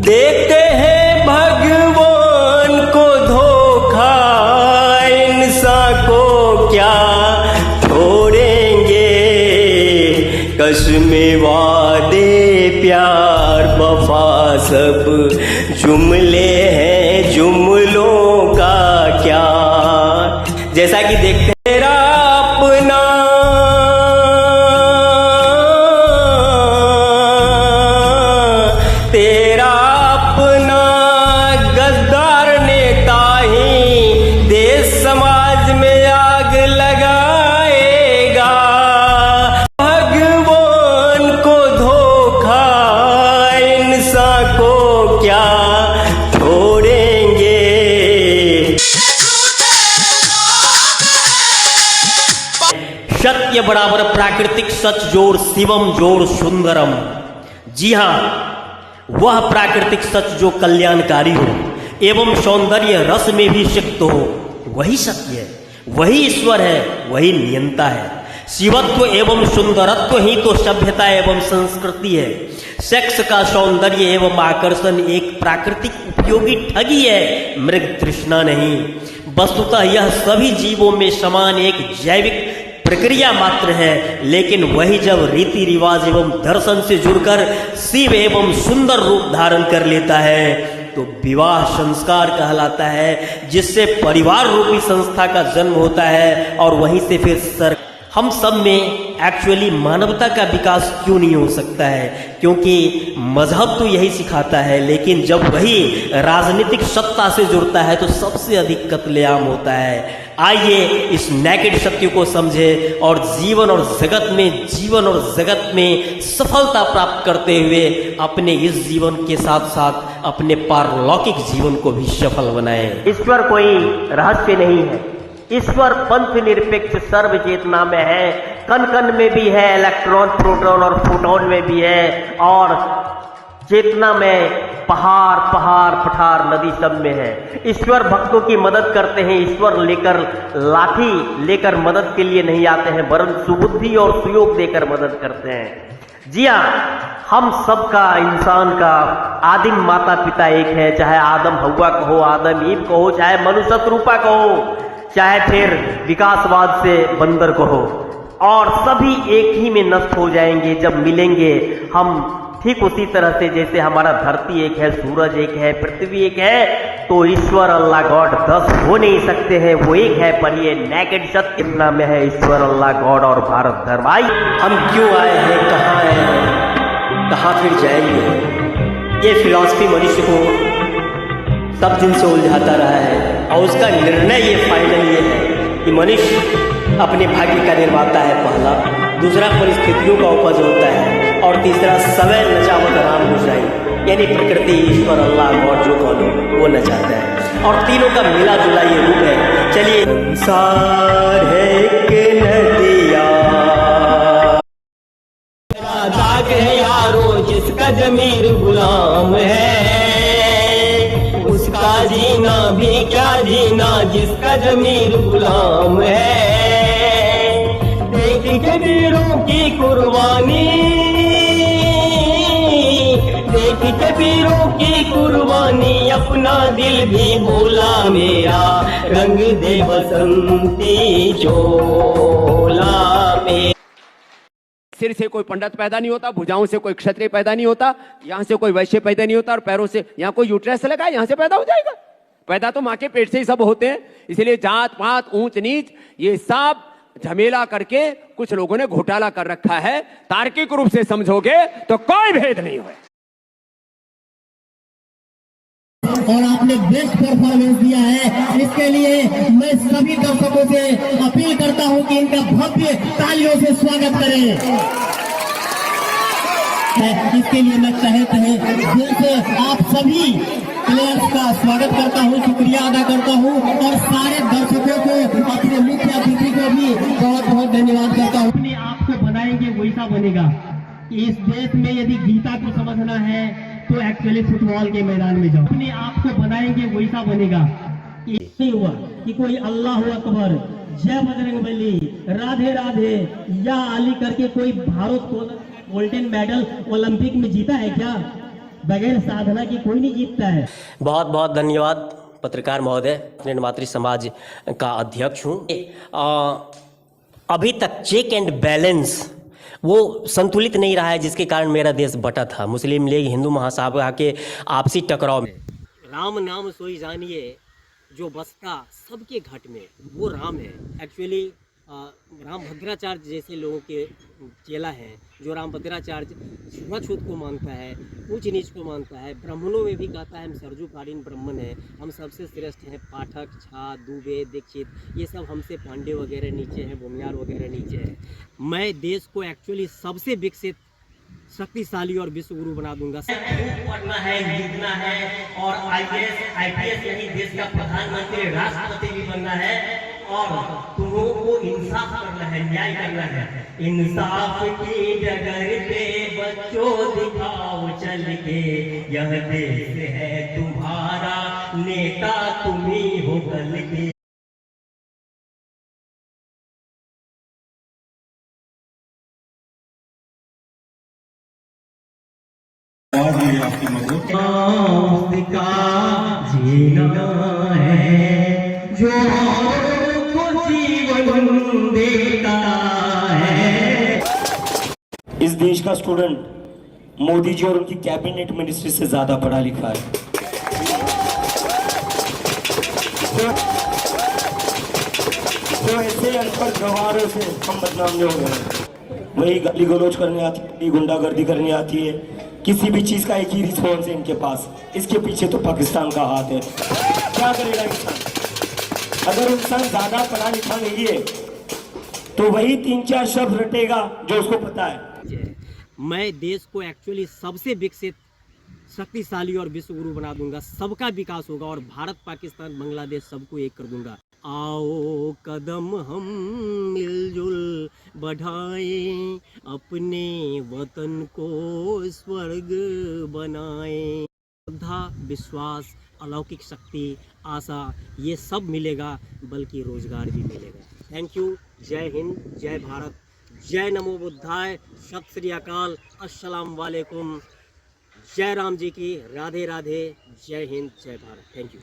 देते हैं भगवान को धोखा, इंसान को क्या छोड़ेंगे। कसमें वादे प्यार वफा सब जुमले हैं, जुमलों का क्या। जैसा कि देखते तेरा अपना तेरा अपना गद्दार नेता ही देश समाज में आग लगाएगा। भगवान को धोखा, इंसान को क्या छोड़ेंगे। सत्य बराबर प्राकृतिक सच जोड़ शिवम जोड़ सुंदरम। जी हां, वह प्राकृतिक सच जो कल्याणकारी हो एवं सौंदर्य रस में भी सिक्त हो, वही सत्य है, वही ईश्वर है, वही नियंता है। शिवत्व एवं सुंदरत्व ही तो सभ्यता एवं संस्कृति है। सेक्स का सौंदर्य एवं आकर्षण एक प्राकृतिक उपयोगी ठगी है, मृग तृष्णा नहीं। वस्तुतः यह सभी जीवों में समान एक जैविक प्रक्रिया मात्र है, लेकिन वही जब रीति रिवाज एवं दर्शन से जुड़कर शिव एवं सुंदर रूप धारण कर लेता है तो विवाह संस्कार कहलाता है, जिससे परिवार रूपी संस्था का जन्म होता है और वहीं से फिर हम सब में एक्चुअली मानवता का विकास क्यों नहीं हो सकता है, क्योंकि मजहब तो यही सिखाता है, लेकिन जब वही राजनीतिक सत्ता से जुड़ता है तो सबसे अधिक कत्लेआम होता है। आइए इस नेकेड सत्य को समझे और जीवन और जगत में सफलता प्राप्त करते हुए अपने इस जीवन के साथ साथ अपने पारलौकिक जीवन को भी सफल बनाएं। ईश्वर कोई रहस्य नहीं है, ईश्वर पंथ निरपेक्ष सर्व चेतना में है, कण कण में भी है, इलेक्ट्रॉन प्रोटॉन और फोटोन में भी है, और चेतना में पहाड़ पठार नदी सब में है। ईश्वर भक्तों की मदद करते हैं, ईश्वर लाठी लेकर मदद के लिए नहीं आते हैं, वरन सुबुद्धि और सुयोग देकर मदद करते हैं। जी हाँ, हम सबका, इंसान का आदिम माता पिता एक है, चाहे आदम हव्वा कहो, आदम ईव कहो, चाहे मनु शत्रुपा कहो, चाहे फिर विकासवाद से बंदर कहो, और सभी एक ही में नष्ट हो जाएंगे जब मिलेंगे हम। ठीक उसी तरह से जैसे हमारा धरती एक है, सूरज एक है, पृथ्वी एक है, तो ईश्वर अल्लाह गॉड 10 हो नहीं सकते हैं, वो एक है। पर ये नेकेड सत्य कितना में है, ईश्वर अल्लाह गॉड और भारत धर्म। आई हम क्यों आए हैं, कहाँ आए हैं, कहाँ फिर जाएंगे, ये फिलॉसफी मनुष्य को सब दिन से उलझाता रहा है, और उसका निर्णय ये फाइनल ये है कि मनुष्य अपने भाग्य का निर्माता है पहला, दूसरा परिस्थितियों का उपज होता है, और तीसरा समय नचावत राम गुजाई, यानी प्रकृति, ईश्वर, अल्लाह गॉड जो कहो वो नचाता है, और तीनों का मिला जुला ये रूप है। चलिए, संसार है एक नदिया दाग है यारो, जिसका जमीर गुलाम है, उसका जीना भी क्या जीना, जिसका जमीर गुलाम है। देख के वीरों की कुर्बानी, देख के वीरों की कुर्बानी, अपना दिल भी भूला मेरा, रंग दे बसंती चोला में। सिर से कोई पंडित पैदा नहीं होता, भुजाओं से कोई क्षत्रिय पैदा नहीं होता, यहाँ से कोई वैश्य पैदा नहीं होता, और पैरों से यहाँ कोई यूट्रस लगा यहाँ से पैदा हो जाएगा। पैदा तो माँ के पेट से ही सब होते हैं। इसलिए जात पात ऊंच नीच ये सब झमेला करके कुछ लोगों ने घोटाला कर रखा है। तार्किक रूप से समझोगे तो कोई भेद नहीं है। और आपने बेस्ट परफॉर्मेंस दिया है, इसके लिए मैं सभी दर्शकों से अपील करता हूं कि इनका भव्य तालियों से स्वागत करें। इसके लिए मैं दिल से आप सभी प्लेयर्स का स्वागत करता हूं, शुक्रिया अदा करता हूं, और सारे दर्शकों को, अपने मुख्य अतिथि को भी बहुत बहुत धन्यवाद करता हूं। अपने आप को बनाएंगे वैसा बनेगा। इस देश में यदि गीता को समझना है तो एक्चुअली फुटबॉल के मैदान में जाओ। अपने आप को बनाएंगे वैसा बनेगा। इससे हुआ कि कोई अल्लाह अकबर, जय बजरंगबली, राधे राधे या अली करके कोई भारत को गोल्डन मेडल ओलंपिक में जीता है क्या? बगैर साधना की कोई नहीं जीतता है। बहुत बहुत धन्यवाद पत्रकार महोदय। निर्मात्री समाज का अध्यक्ष हूँ। अभी तक चेक एंड बैलेंस वो संतुलित नहीं रहा है, जिसके कारण मेरा देश बटा था। मुस्लिम लीग हिंदू महासभा के आपसी टकराव में राम नाम सोई जानिए जो बसता सबके घट में, वो राम है। एक्चुअली राम भद्राचार्य जैसे लोगों के चेला है, जो राम भद्राचार्य छुआछूत को मानता है, ऊंच नीच को मानता है। ब्राह्मणों में भी कहता है हम सरजुकालीन ब्राह्मण हैं, हम सबसे श्रेष्ठ हैं। पाठक, झा, दुबे, दीक्षित, ये सब हमसे पांडे वगैरह नीचे हैं, भूमियार वगैरह नीचे हैं। मैं देश को एक्चुअली सबसे विकसित, शक्तिशाली और विश्व गुरु बना दूंगा। पढ़ना है, लिखना है और IPS नहीं, देश का प्रधानमंत्री, राष्ट्रपति भी बनना है। और तुमों को इंसाफ करना है, न्याय करना है। इंसाफ की डगर पे बच्चों दिखाओ चल के, यह देश है तुम्हारा, नेता तुम ही हो कल के। उसका जीना है जो को जीवन देता है। इस देश का स्टूडेंट मोदी जी और उनकी कैबिनेट मिनिस्ट्री से ज्यादा पढ़ा लिखा है। तो ऐसे अनपढ़ गंवारों से हम बदनाम नहीं हो गए। वही गाली गलौज करने आती है, गुंडागर्दी करनी आती है, किसी भी चीज का एक ही रिस्पॉन्स है इनके पास। इसके पीछे तो पाकिस्तान का हाथ है। क्या करेगा इंसान? अगर इंसान ज्यादा पढ़ा लिखा नहीं है तो वही 3-4 शब्द रटेगा जो उसको पता है। मैं देश को एक्चुअली सबसे विकसित, शक्तिशाली और विश्व गुरु बना दूंगा। सबका विकास होगा और भारत, पाकिस्तान, बांग्लादेश सबको एक कर दूंगा। आओ कदम हम मिलजुल बढ़ाएं, अपने वतन को स्वर्ग बनाएं। श्रद्धा, विश्वास, अलौकिक शक्ति, आशा, ये सब मिलेगा, बल्कि रोजगार भी मिलेगा। Thank you. जय हिंद, जय भारत, जय नमो बुद्धाय, सत श्री अकाल, अस्सलाम वालेकुम। जय राम जी की, राधे राधे, जय हिंद, जय भारत। Thank you.